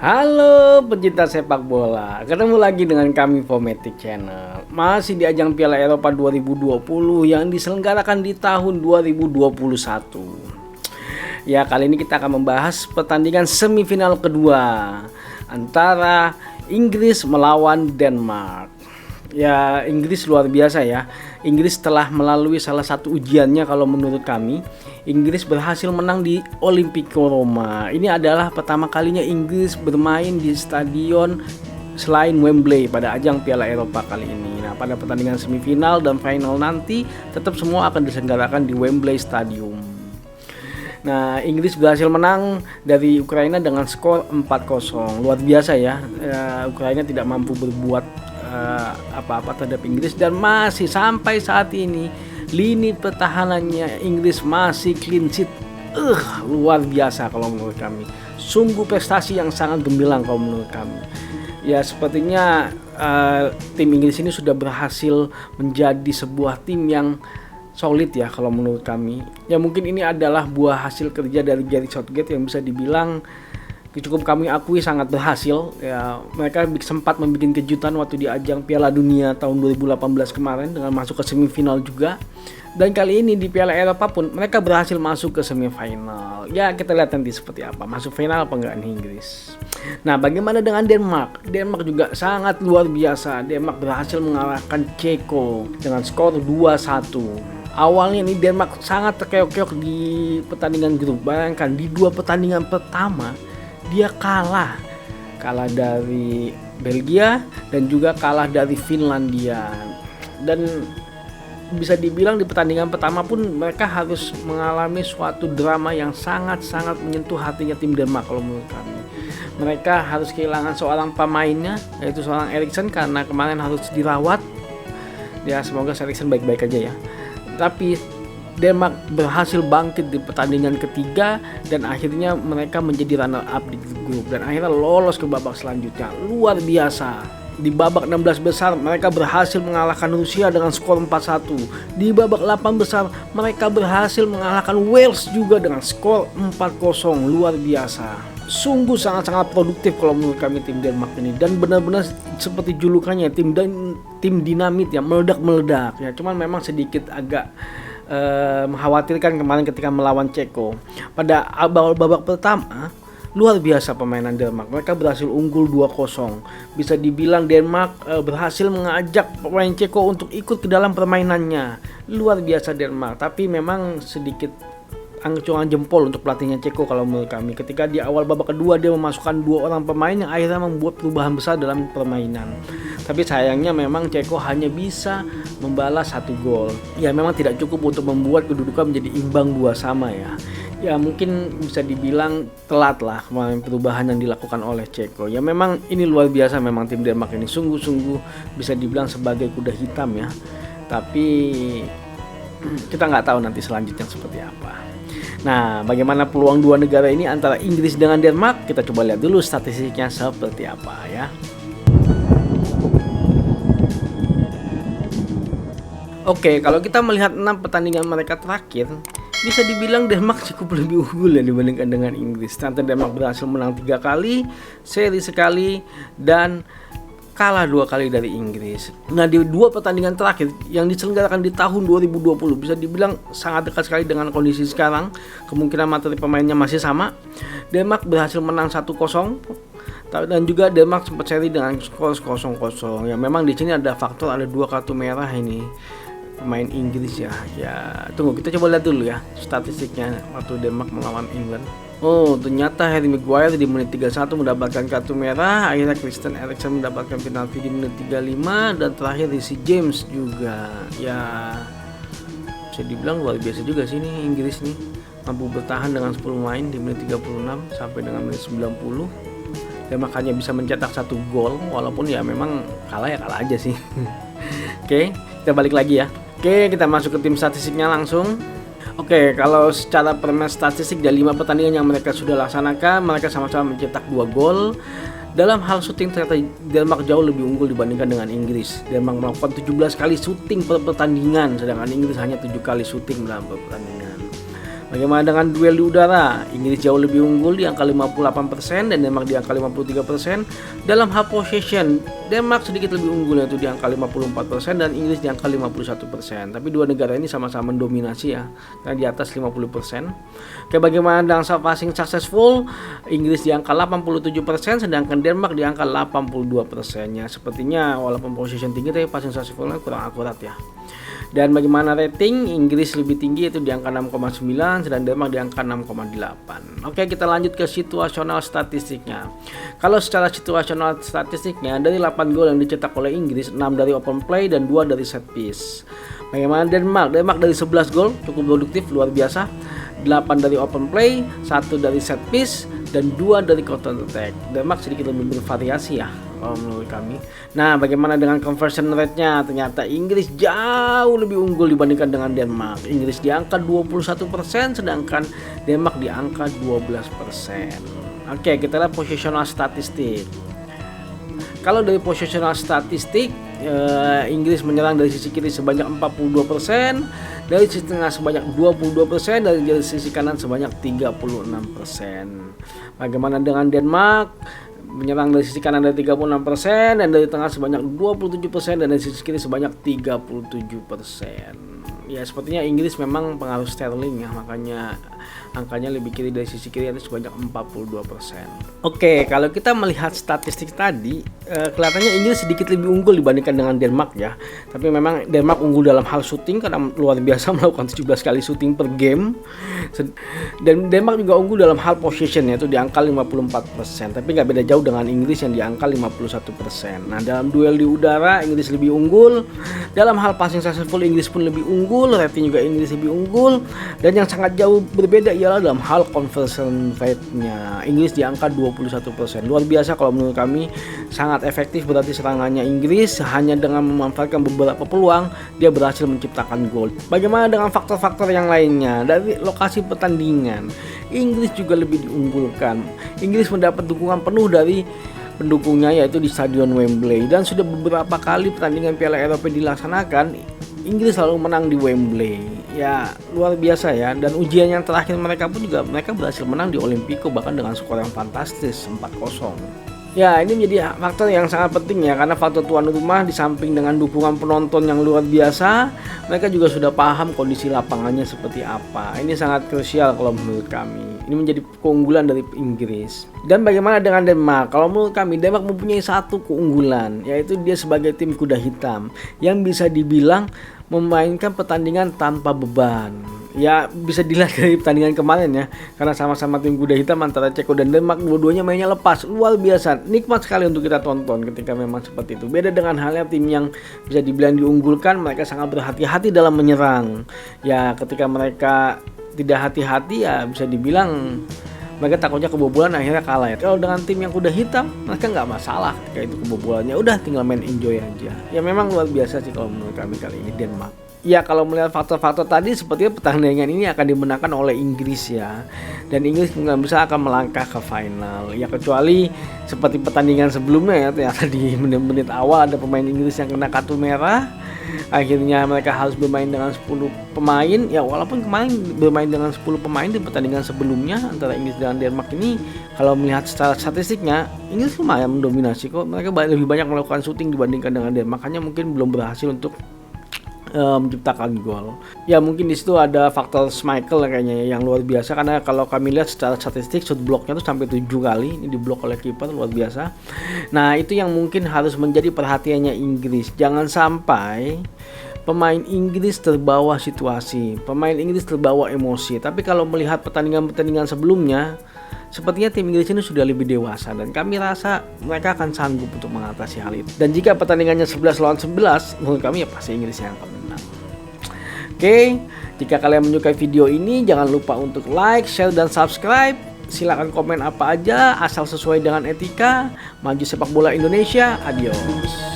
Halo pencinta sepak bola, ketemu lagi dengan kami Fometic Channel. Masih di ajang Piala Eropa 2020 yang diselenggarakan di tahun 2021. Ya, kali ini kita akan membahas pertandingan semifinal kedua antara Inggris melawan Denmark. Ya, Inggris luar biasa ya. Inggris telah melalui salah satu ujiannya kalau menurut kami. Inggris berhasil menang di Olimpico Roma. Ini adalah pertama kalinya Inggris bermain di stadion selain Wembley pada ajang Piala Eropa kali ini. Nah, pada pertandingan semifinal dan final nanti tetap semua akan diselenggarakan di Wembley Stadium. Nah, Inggris berhasil menang dari Ukraina dengan skor 4-0. Luar biasa ya. Ukraina tidak mampu berbuat apa-apa terhadap Inggris, dan masih sampai saat ini lini pertahanannya Inggris masih clean sheet. Luar biasa kalau menurut kami. Sungguh prestasi yang sangat gemilang kalau menurut kami. Ya, sepertinya tim Inggris ini sudah berhasil menjadi sebuah tim yang solid ya kalau menurut kami. Ya, mungkin ini adalah buah hasil kerja dari Gareth Southgate yang bisa dibilang cukup kami akui sangat berhasil. Ya, mereka sempat membuat kejutan waktu di ajang Piala Dunia tahun 2018 kemarin dengan masuk ke semifinal juga. Dan kali ini di Piala Eropa pun mereka berhasil masuk ke semifinal. Ya, kita lihat nanti seperti apa, masuk final apa enggak nih Inggris. Nah, bagaimana dengan Denmark? Denmark juga sangat luar biasa. Denmark berhasil mengalahkan Ceko dengan skor 2-1. Awalnya nih Denmark sangat terkeok-keok di pertandingan grup. Bayangkan di dua pertandingan pertama dia kalah dari Belgia dan juga kalah dari Finlandia. Dan bisa dibilang di pertandingan pertama pun mereka harus mengalami suatu drama yang sangat-sangat menyentuh hatinya tim Denmark kalau menurut kami. Mereka harus kehilangan seorang pemainnya, yaitu seorang Eriksen, karena kemarin harus dirawat. Ya, semoga Eriksen baik-baik aja ya. Tapi Denmark berhasil bangkit di pertandingan ketiga dan akhirnya mereka menjadi runner up di grup dan akhirnya lolos ke babak selanjutnya. Luar biasa. Di babak 16 besar mereka berhasil mengalahkan Rusia dengan skor 4-1. Di babak 8 besar mereka berhasil mengalahkan Wales juga dengan skor 4-0. Luar biasa. Sungguh sangat-sangat produktif kalau menurut kami tim Denmark ini, dan benar-benar seperti julukannya tim dinamit ya, meledak-meledak ya. Cuman memang sedikit agak mengkhawatirkan kemarin ketika melawan Ceko. Pada awal babak pertama luar biasa permainan Denmark. Mereka berhasil unggul 2-0. Bisa dibilang Denmark berhasil mengajak pemain Ceko untuk ikut ke dalam permainannya. Luar biasa Denmark. Tapi memang sedikit angcuran jempol untuk pelatihnya Ceko kalau menurut kami. Ketika di awal babak kedua dia memasukkan 2 orang pemain yang akhirnya membuat perubahan besar dalam permainan. Tapi sayangnya memang Ceko hanya bisa membalas 1 gol. Ya, memang tidak cukup untuk membuat kedudukan menjadi imbang 2-2 ya. Ya, mungkin bisa dibilang telat lah kemarin perubahan yang dilakukan oleh Ceko. Ya, memang ini luar biasa, memang tim Denmark ini sungguh-sungguh bisa dibilang sebagai kuda hitam ya. Tapi kita nggak tahu nanti selanjutnya seperti apa. Nah, bagaimana peluang dua negara ini antara Inggris dengan Denmark? Kita coba lihat dulu statistiknya seperti apa ya. Oke, kalau kita melihat 6 pertandingan mereka terakhir, bisa dibilang Denmark cukup lebih unggul ya dibandingkan dengan Inggris. Ternyata Denmark berhasil menang 3 kali, seri sekali, dan kalah 2 kali dari Inggris. Nah, di 2 pertandingan terakhir yang diselenggarakan di tahun 2020 bisa dibilang sangat dekat sekali dengan kondisi sekarang. Kemungkinan materi pemainnya masih sama. Denmark berhasil menang 1-0 dan juga Denmark sempat seri dengan skor 0-0. Ya, memang di sini ada faktor, ada 2 kartu merah ini pemain Inggris ya. Ya, tunggu kita coba lihat dulu ya statistiknya waktu Denmark melawan England. Oh, ternyata Harry Maguire di menit 31 mendapatkan kartu merah. Akhirnya Christian Eriksen mendapatkan penalti di menit 35, dan terakhir Reece James juga. Ya, bisa dibilang luar biasa juga sih nih Inggris nih, mampu bertahan dengan 10 pemain di menit 36 sampai dengan menit 90. Dan makanya bisa mencetak 1 gol, walaupun ya memang kalah aja sih. Oke, kita balik lagi ya. Oke, kita masuk ke tim statistiknya langsung. Oke, kalau secara permen statistik dari 5 pertandingan yang mereka sudah laksanakan, mereka sama-sama mencetak 2 gol. Dalam hal syuting ternyata Denmark jauh lebih unggul dibandingkan dengan Inggris. Denmark melakukan 17 kali syuting per pertandingan, sedangkan Inggris hanya 7 kali syuting dalam pertandingan. Bagaimana dengan duel di udara? Inggris jauh lebih unggul di angka 58% dan Denmark di angka 53%. Dalam hal possession, Denmark sedikit lebih unggul yaitu di angka 54% dan Inggris di angka 51%. Tapi dua negara ini sama-sama mendominasi ya, karena di atas 50%. Oke, bagaimana dengan passing successful? Inggris di angka 87% sedangkan Denmark di angka 82%. Ya, sepertinya walaupun possession tinggi tapi passing successfulnya kurang akurat ya. Dan bagaimana rating? Inggris lebih tinggi yaitu di angka 6,9 sedangkan Denmark di angka 6,8. Oke, kita lanjut ke situasional statistiknya. Kalau secara situasional statistiknya, dari 8 gol yang dicetak oleh Inggris, 6 dari open play dan 2 dari set piece. Bagaimana Denmark? Denmark dari 11 gol cukup produktif, luar biasa. 8 dari open play, 1 dari set piece dan 2 dari counter attack. Denmark sedikit lebih bervariasi ya kalau menurut kami. Nah, bagaimana dengan conversion rate-nya? Ternyata Inggris jauh lebih unggul dibandingkan dengan Denmark. Inggris di angka 21% sedangkan Denmark di angka 12%. Oke, kita lihat positional statistik. Kalau dari positional statistik, Inggris menyerang dari sisi kiri sebanyak 42%, dari sisi tengah sebanyak 22%, dari sisi kanan sebanyak 36%. Bagaimana dengan Denmark? Menyerang dari sisi kanan dari 36% dan dari tengah sebanyak 27% dan dari sisi kiri sebanyak 37%. Ya, sepertinya Inggris memang pengaruh Sterling ya, makanya angkanya lebih kiri dari sisi kiri itu sebanyak 42%. Oke, kalau kita melihat statistik tadi, kelihatannya Inggris sedikit lebih unggul dibandingkan dengan Denmark ya. Tapi memang Denmark unggul dalam hal shooting karena luar biasa melakukan 17 kali shooting per game. Dan Denmark juga unggul dalam hal possession yaitu di angka 54%. Tapi nggak beda jauh dengan Inggris yang di angka 51%. Nah, dalam duel di udara Inggris lebih unggul. Dalam hal passing successful Inggris pun lebih unggul, rating juga Inggris lebih unggul. Dan yang sangat jauh berbeda ialah dalam hal conversion rate-nya. Inggris di angka 21%. Luar biasa kalau menurut kami, sangat efektif berarti serangannya Inggris. Hanya dengan memanfaatkan beberapa peluang dia berhasil menciptakan gol. Bagaimana dengan faktor-faktor yang lainnya? Dari lokasi pertandingan, Inggris juga lebih diunggulkan. Inggris mendapat dukungan penuh dari pendukungnya yaitu di Stadion Wembley, dan sudah beberapa kali pertandingan Piala Eropa dilaksanakan Inggris selalu menang di Wembley. Ya, luar biasa ya. Dan ujian yang terakhir mereka pun juga mereka berhasil menang di Olimpico bahkan dengan skor yang fantastis 4-0. Ya, ini menjadi faktor yang sangat penting ya, karena faktor tuan rumah di samping dengan dukungan penonton yang luar biasa, mereka juga sudah paham kondisi lapangannya seperti apa. Ini sangat krusial kalau menurut kami. Ini menjadi keunggulan dari Inggris. Dan bagaimana dengan Denmark? Kalau menurut kami, Denmark mempunyai satu keunggulan, yaitu dia sebagai tim kuda hitam yang bisa dibilang memainkan pertandingan tanpa beban. Ya, bisa dilihat dari pertandingan kemarin ya, karena sama-sama tim kuda hitam antara Ceko dan Denmark, dua-duanya mainnya lepas, luar biasa, nikmat sekali untuk kita tonton ketika memang seperti itu. Beda dengan halnya tim yang bisa dibilang diunggulkan, mereka sangat berhati-hati dalam menyerang. Ya, ketika mereka tidak hati-hati ya bisa dibilang mereka takutnya kebobolan, akhirnya kalah ya. Kalau dengan tim yang kuda hitam mereka nggak masalah ketika itu kebobolannya, udah tinggal main enjoy aja. Ya memang luar biasa sih kalau menurut kami kali ini Denmark. Ya, kalau melihat faktor-faktor tadi sepertinya pertandingan ini akan dimenangkan oleh Inggris ya. Dan Inggris mungkin bisa akan melangkah ke final. Ya, kecuali seperti pertandingan sebelumnya ya, ternyata di menit-menit awal ada pemain Inggris yang kena kartu merah. Akhirnya mereka harus bermain dengan 10 pemain. Ya, walaupun kemarin bermain dengan 10 pemain di pertandingan sebelumnya antara Inggris dan Denmark ini, kalau melihat secara statistiknya Inggris lumayan mendominasi kok. Mereka lebih banyak melakukan shooting dibandingkan dengan Denmark. Makanya mungkin belum berhasil untuk menciptakan gol. Ya, mungkin di situ ada faktor Schmeichel kayaknya yang luar biasa, karena kalau kami lihat secara statistik shot blocknya tuh sampai 7 kali ini diblok oleh kiper, luar biasa. Nah, itu yang mungkin harus menjadi perhatiannya Inggris. Jangan sampai pemain Inggris terbawa situasi, pemain Inggris terbawa emosi. Tapi kalau melihat pertandingan-pertandingan sebelumnya, sepertinya tim Inggris ini sudah lebih dewasa dan kami rasa mereka akan sanggup untuk mengatasi hal itu. Dan jika pertandingannya 11 lawan 11, menurut kami ya pasti Inggris yang akan menang. Oke, jika kalian menyukai video ini jangan lupa untuk like, share, dan subscribe. Silakan komen apa aja asal sesuai dengan etika. Maju sepak bola Indonesia. Adios.